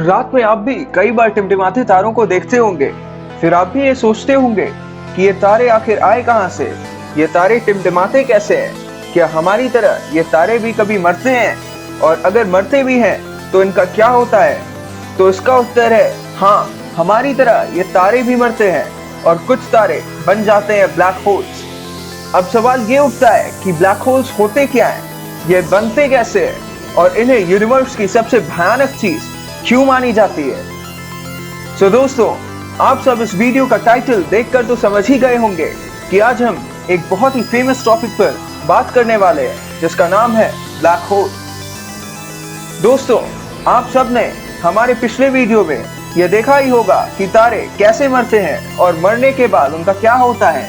रात में आप भी कई बार टिमटिमाते तारों को देखते होंगे। फिर आप भी ये सोचते होंगे कि ये तारे आखिर आए कहां से, ये तारे टिमटिमाते कैसे हैं? क्या हमारी तरह ये तारे भी कभी मरते हैं? और अगर मरते भी हैं तो इनका क्या होता है? तो इसका उत्तर है हाँ, हमारी तरह ये तारे भी मरते हैं और कुछ तारे बन जाते हैं ब्लैक होल्स। अब सवाल ये उठता है कि ब्लैक होल्स होते क्या हैं, ये बनते कैसे हैं और इन्हें यूनिवर्स की सबसे भयानक चीज क्यों मानी जाती है। तो दोस्तों, आप सब इस वीडियो का टाइटल देखकर तो समझ ही गए होंगे कि आज हम एक बहुत ही फेमस टॉपिक पर बात करने वाले हैं जिसका नाम है ब्लैक होल। दोस्तों, आप सब ने हमारे पिछले वीडियो में यह देखा ही होगा कि तारे कैसे मरते हैं और मरने के बाद उनका क्या होता है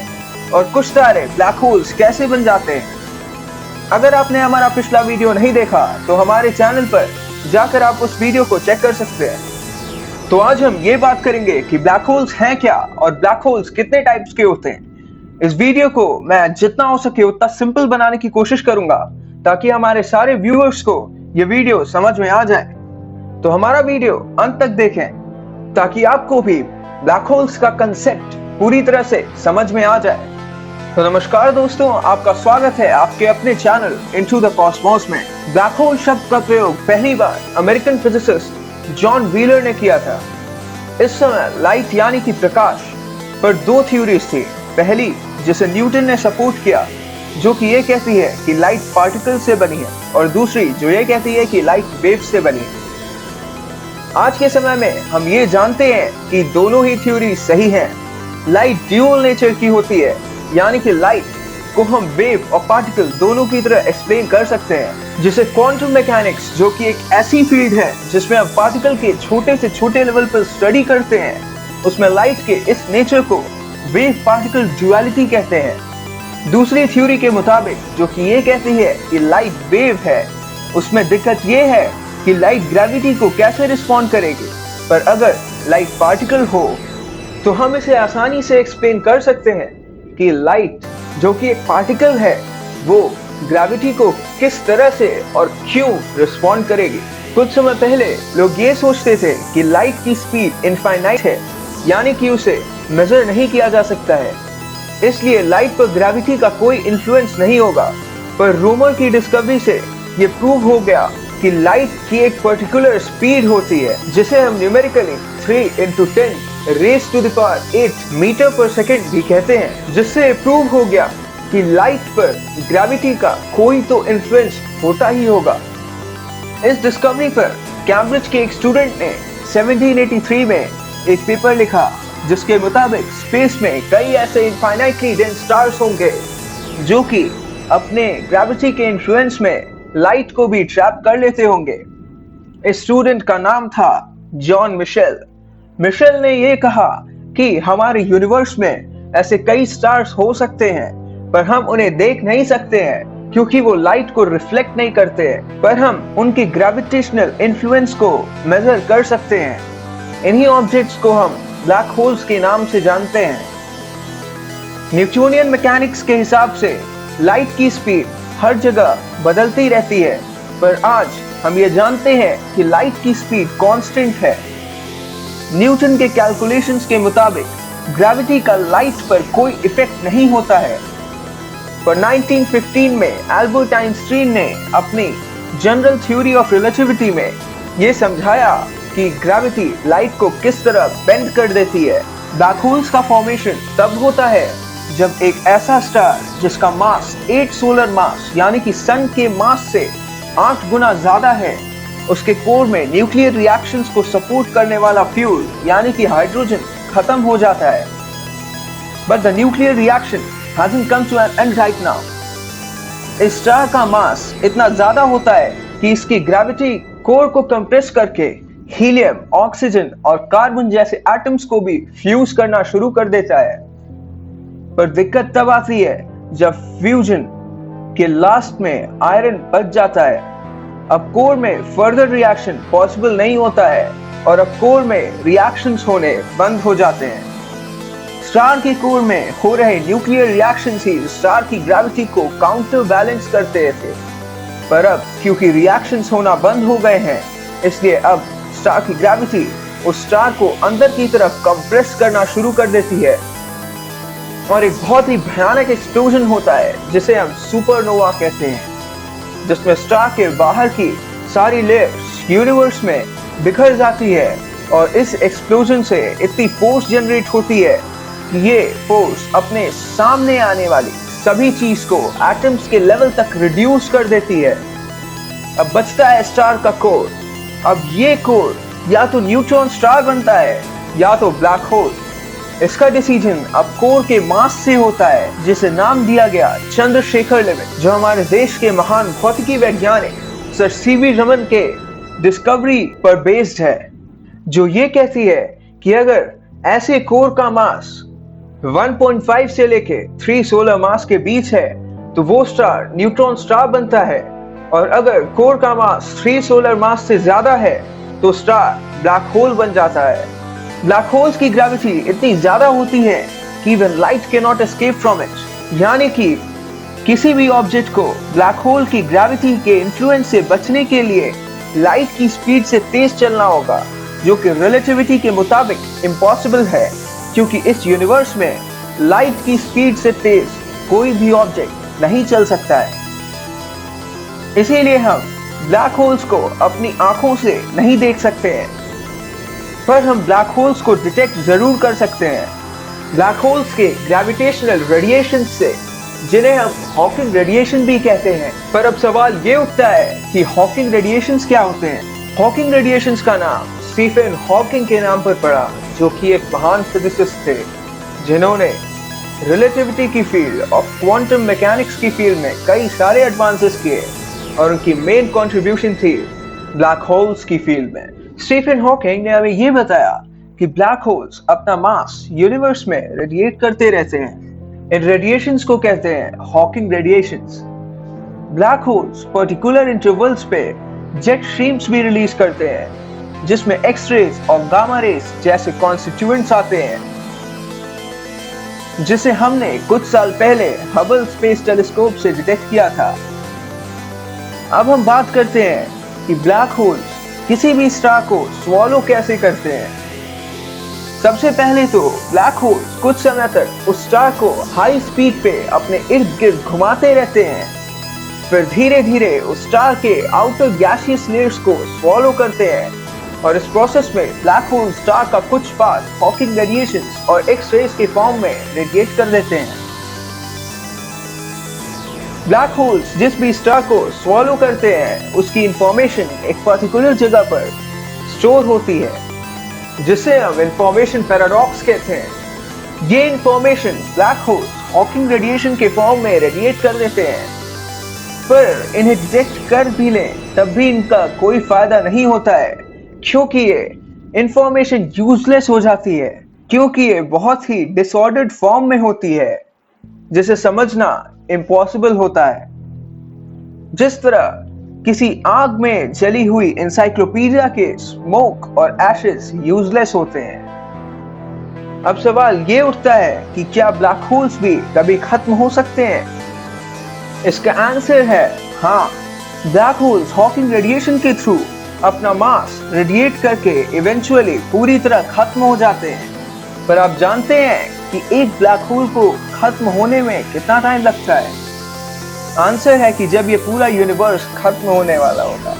और कुछ तारे ब्लैक होल्स कैसे बन जाते हैं। अगर आपने हमारा पिछला वीडियो नहीं देखा तो हमारे चैनल पर जाकर आप उस वीडियो को चेक कर सकते हैं। तो आज हम ये बात करेंगे कि ब्लैक होल्स हैं क्या और ब्लैक होल्स कितने टाइप्स के होते हैं। इस वीडियो को मैं जितना हो सके उतना सिंपल बनाने की कोशिश करूंगा ताकि हमारे सारे व्यूअर्स को ये वीडियो समझ में आ जाए। तो हमारा वीडियो अंत तक देखें ताकि आपको भी ब्लैक होल्स का कंसेप्ट पूरी तरह से समझ में आ जाए। तो नमस्कार दोस्तों, आपका स्वागत है आपके अपने चैनल इनटू द कॉस्मोस में। ब्लैक होल शब्द का प्रयोग पहली बार अमेरिकन फिजिसिस्ट जॉन व्हीलर ने किया था। इस समय लाइट यानी कि प्रकाश पर दो थ्योरीज थी। पहली, जिसे न्यूटन ने सपोर्ट किया, जो कि ये कहती है कि लाइट पार्टिकल से बनी है, और दूसरी जो ये कहती है कि लाइट वेव से बनी है। आज के समय में हम ये जानते हैं कि दोनों ही थ्योरी सही हैं। लाइट ड्यूअल नेचर की होती है, यानी कि लाइट को हम वेव और पार्टिकल दोनों की तरह एक्सप्लेन कर सकते हैं, जिसे क्वांटम मैकेनिक्स, जो कि एक ऐसी फील्ड है जिसमें हम पार्टिकल के छोटे से छोटे लेवल पर स्टडी करते हैं, उसमें लाइट के इस नेचर को वेव पार्टिकल ड्युअलिटी कहते हैं। दूसरी थ्योरी के मुताबिक, जो कि ये कहती है कि लाइट वेव है, उसमें दिक्कत ये है कि लाइट ग्रेविटी को कैसे रिस्पॉन्ड करेगी। पर अगर लाइट पार्टिकल हो तो हम इसे आसानी से एक्सप्लेन कर सकते हैं कि लाइट, जो कि एक पार्टिकल है, वो ग्रेविटी को किस तरह से और क्यों रिस्पॉन्ड करेगी। कुछ समय पहले लोग ये सोचते थे कि लाइट की स्पीड इनफाइनाइट है, यानी कि उसे मेजर नहीं किया जा सकता है, इसलिए लाइट पर ग्रेविटी का कोई इन्फ्लुएंस नहीं होगा। पर रूमर की डिस्कवरी से ये प्रूव हो गया कि लाइट की एक पर्टिकुलर स्पीड होती है, जिसे हम numerically 3 × 10 raised to the power 8 metre पर सेकेंड भी कहते हैं, जिससे प्रूव हो गया कि लाइट पर ग्रेविटी का कोई तो इन्फ्लुएंस होता ही होगा। इस डिस्कवरी पर कैम्ब्रिज के एक स्टूडेंट ने 1783 में एक पेपर लिखा, जिसके मुताबिक स्पेस में कई ऐसे इनफाइनाइटली डेंस स्टार्स होंगे जो कि अपने ग्रेविटी के इन्फ्लुएंस में लाइट को भी ट्रैप कर लेते होंगे। इस स्टूडेंट का नाम था जॉन मिशेल। मिशेल ने यह कहा कि हमारे यूनिवर्स में ऐसे कई स्टार्स हो सकते हैं, पर हम उन्हें देख नहीं सकते हैं क्योंकि वो लाइट को रिफ्लेक्ट नहीं करते हैं, पर हम उनकी ग्रेविटेशनल इन्फ्लुएंस को मेजर कर सकते हैं। इन्हीं ऑब्जेक्ट्स को हम ब्लैक होल्स के नाम से जानते हैं। न्यूटोनियन मैकेनिक्स के हिसाब से लाइट की स्पीड हर जगह बदलती रहती है, पर आज हम ये जानते हैं कि लाइट की स्पीड कांस्टेंट है। न्यूटन के कैलकुलेशंस के मुताबिक ग्रेविटी का लाइट पर कोई इफेक्ट नहीं होता है। पर 1915 में एल्बर्ट आइंस्टीन ने अपनी जनरल थ्योरी ऑफ रिलेटिविटी में ये समझाया कि ग्रेविटी लाइट को किस तरह बेंड कर देती है। ब्लैक होल्स का फॉर्मेशन तब होता है जब एक ऐसा स्टार जिसका मास 8 सोलर मास यानी कि सन के मास से 8 गुना ज्यादा है, उसके कोर में न्यूक्लियर रिएक्शंस को सपोर्ट करने वाला फ्यूल यानी कि हाइड्रोजन खत्म हो जाता है। But the nuclear reaction hasn't come to an end right now. इस स्टार का मास इतना ज्यादा होता है कि इसकी ग्रेविटी कोर को कंप्रेस करके हीलियम, ऑक्सीजन और कार्बन जैसे एटम्स को भी फ्यूज करना शुरू कर देता है। पर दिक्कत तब आती है जब फ्यूजन के लास्ट में आयरन बच जाता है। अब कोर में फर्दर रिएक्शन पॉसिबल नहीं होता है और अब कोर में रिएक्शंस होने बंद हो जाते हैं। स्टार के कोर में हो रहे न्यूक्लियर रिएक्शंस ही स्टार की ग्रेविटी को काउंटर बैलेंस करते थे। पर अब क्योंकि रिएक्शंस होना बंद हो गए हैं, इसलिए अब स्टार की ग्रेविटी उस स्टार को अंदर की तरफ कंप्रेस करना शुरू कर देती है और एक बहुत ही भयानक एक्सप्लोजन होता है जिसे हम सुपरनोवा कहते हैं, जिसमें स्टार के बाहर की सारी लेयर्स यूनिवर्स में बिखर जाती है और इस एक्सप्लोजन से इतनी फोर्स जनरेट होती है कि ये फोर्स अपने सामने आने वाली सभी चीज को एटम्स के लेवल तक रिड्यूस कर देती है। अब बचता है स्टार का कोर। अब ये कोर या तो न्यूट्रॉन स्टार बनता है या तो ब्लैक होल। इसका डिसीजन अब कोर के मास से होता है, जिसे नाम दिया गया चंद्रशेखर लिमिट, जो हमारे देश के महान भौतिकी वैज्ञानिक सर सीवी रमन के डिस्कवरी पर बेस्ड है, जो ये कहती है कि अगर ऐसे कोर का मास 1.5 से लेके 3 सोलर मास के बीच है तो वो स्टार न्यूट्रॉन स्टार बनता है, और अगर कोर का मास 3 सोलर मास से ज्यादा है तो स्टार ब्लैक होल बन जाता है। ब्लैक होल्स की ग्रेविटी इतनी ज्यादा होती है कि even light can not escape from it, यानी कि किसी भी ऑब्जेक्ट को ब्लैक होल की ग्रेविटी के इन्फ्लुएंस से बचने के लिए लाइट की स्पीड से तेज चलना होगा, जो कि रिलेटिविटी के मुताबिक इम्पॉसिबल है, क्योंकि इस यूनिवर्स में लाइट की स्पीड से तेज कोई भी ऑब्जेक्ट नहीं चल सकता है। इसीलिए हम ब्लैक होल्स को अपनी आंखों से नहीं देख सकते हैं, पर हम ब्लैक होल्स को डिटेक्ट जरूर कर सकते हैं। ब्लैक होल्स के ग्रेविटेशनल रेडिएशन से, जिन्हें हम हॉकिंग रेडिएशन भी कहते हैं। पर अब सवाल ये उठता है कि हॉकिंग रेडिएशंस क्या होते हैं। हॉकिंग रेडिएशंस का नाम स्टीफन हॉकिंग के नाम पर पड़ा, जो कि एक महान फिजिसिस्ट थे, जिन्होंने रिलेटिविटी की फील्ड और क्वांटम मैकेनिक्स की फील्ड में कई सारे एडवांसेस किए, और उनकी मेन कंट्रीब्यूशन थी ब्लैक होल्स की फील्ड में। स्टीफन हॉकिंग ने हमें ये बताया कि ब्लैक होल्स अपना मास यूनिवर्स में रेडिएट करते रहते हैं। इन रेडिएशंस को कहते हैं Hawking radiations. Black holes particular intervals पे जेट स्ट्रीम्स भी रिलीज करते हैं, जिसमें एक्स रेज और गामा रेज जैसे कॉन्स्टिट्यूएंट्स आते हैं, जिसे हमने कुछ साल पहले हबल स्पेस टेलीस्कोप से डिटेक्ट किया था। अब हम बात करते हैं कि ब्लैक होल्स किसी भी स्टार को स्वॉलो कैसे करते हैं। सबसे पहले तो ब्लैक होल्स कुछ समय तक उस स्टार को हाई स्पीड पे अपने इर्द गिर्द घुमाते रहते हैं, फिर धीरे धीरे उस स्टार के आउटर गैसियस लेयर्स को स्वॉलो करते हैं, और इस प्रोसेस में ब्लैक होल स्टार का कुछ पार्ट हॉकिंग रेडिएशंस और एक्स रेज के फॉर्म में रेडिएट कर देते हैं। ब्लैक होल्स जिस भी स्टार को स्वॉलो करते हैं, उसकी इंफॉर्मेशन एक पर्टिकुलर जगह पर स्टोर होती है, जिसे हम इंफॉर्मेशन पैराडॉक्स कहते हैं। ये information black holes Hawking radiation के फॉर्म में रेडिएट कर देते हैं, पर इन्हें डिटेक्ट कर भी लें तब भी इनका कोई फायदा नहीं होता है, क्योंकि ये इंफॉर्मेशन यूजलेस हो जाती है, क्योंकि ये बहुत ही डिसऑर्डर्ड फॉर्म में होती है, जिसे समझना इम्पॉसिबल होता है। जिस तरह किसी आग में जली हुई एनसाइक्लोपीडिया के स्मोक और एशेस यूजलेस होते हैं। अब सवाल ये उठता है कि क्या ब्लैक होल्स भी कभी खत्म हो सकते हैं? इसका आंसर है हाँ। ब्लैक होल्स हॉकिंग रेडिएशन के थ्रू अपना मास रेडिएट करके इवेंचुअली पूरी तरह खत्म हो जाते हैं। पर आप जानते हैं कि एक ब्लैक होल को खत्म होने में कितना टाइम लगता है? आंसर है कि जब ये पूरा यूनिवर्स खत्म होने वाला होगा।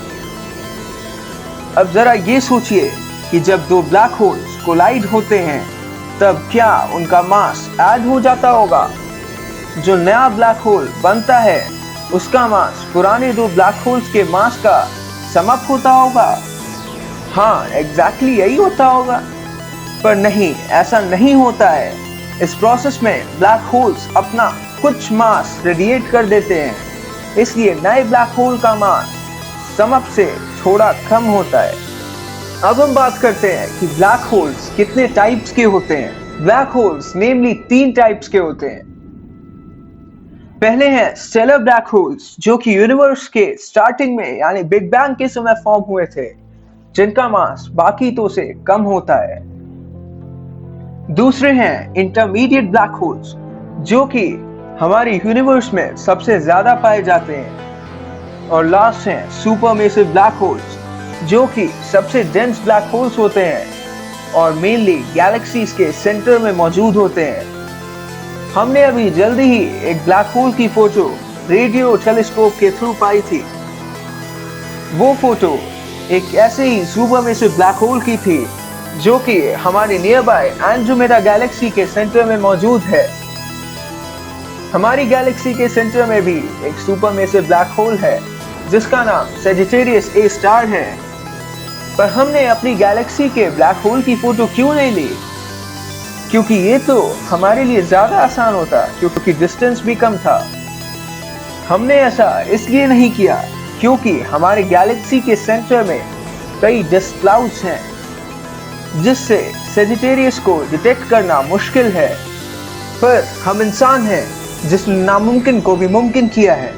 अब जरा ये सोचिए कि जब दो ब्लैक होल्स कोलाइड होते हैं, तब क्या उनका मास ऐड हो जाता होगा? जो नया ब्लैक होल बनता है, उसका मास पुराने दो ब्लैक होल्स के मास का समाप्त होता होगा। हाँ, एग्जैक्टली यही होता होगा। पर नहीं, ऐसा नहीं होता है। इस प्रोसेस में ब्लैक होल्स अपना कुछ मास रेडिएट कर देते हैं, इसलिए नए ब्लैक होल का मास समाप्त से थोड़ा कम होता है। अब हम बात करते हैं कि ब्लैक होल्स कितने टाइप्स के होते हैं। ब्लैक होल्स नेमली 3 टाइप्स के होते हैं। पहले हैं स्टेलर ब्लैक होल्स, जो कि यूनिवर्स के स्टार्टिंग में यानी बिग बैंग के समय फॉर्म हुए थे, जिनका मास बाकी तो से कम होता है। दूसरे हैं इंटरमीडिएट ब्लैक होल्स, जो कि हमारी यूनिवर्स में सबसे ज्यादा पाए जाते हैं। और लास्ट हैं सुपरमेसिव ब्लैक होल्स, जो कि सबसे डेंस ब्लैक होल्स होते हैं और मेनली गैलेक्सीज के सेंटर में मौजूद होते हैं। हमने अभी जल्दी ही एक ब्लैक होल की फोटो रेडियो टेलीस्कोप के थ्रू पाई थी। वो फोटो एक ऐसे ही सुपरमेसिव ब्लैक होल की थी जो कि हमारे नियर बाय एंड्रोमेडा गैलेक्सी के सेंटर में मौजूद है। हमारी गैलेक्सी के सेंटर में भी एक सुपरमेसिव ब्लैक होल है जिसका नाम सेजिटेरियस ए स्टार है। पर हमने अपनी गैलेक्सी के ब्लैक होल की फोटो क्यों नहीं ली? क्योंकि ये तो हमारे लिए ज्यादा आसान होता, क्योंकि डिस्टेंस भी कम था। हमने ऐसा इसलिए नहीं किया क्योंकि हमारे गैलेक्सी के सेंटर में कई डस्ट क्लाउड्स हैं जिससे सेजिटेरियस को डिटेक्ट करना मुश्किल है। पर हम इंसान हैं जिसने नामुमकिन को भी मुमकिन किया है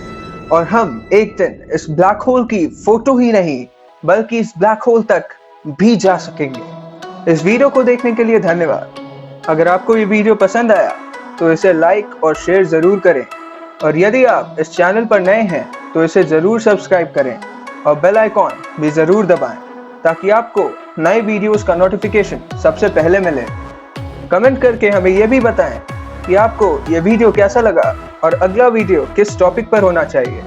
और हम एक दिन इस ब्लैक होल की फोटो ही नहीं बल्कि इस ब्लैक होल तक भी जा सकेंगे। इस वीडियो को देखने के लिए धन्यवाद। अगर आपको ये वीडियो पसंद आया तो इसे लाइक और शेयर जरूर करें और यदि आप इस चैनल पर नए हैं तो इसे जरूर सब्सक्राइब करें और बेल आइकॉन भी जरूर दबाएं ताकि आपको नए वीडियोस का नोटिफिकेशन सबसे पहले मिले। कमेंट करके हमें यह भी बताएं कि आपको यह वीडियो कैसा लगा और अगला वीडियो किस टॉपिक पर होना चाहिए।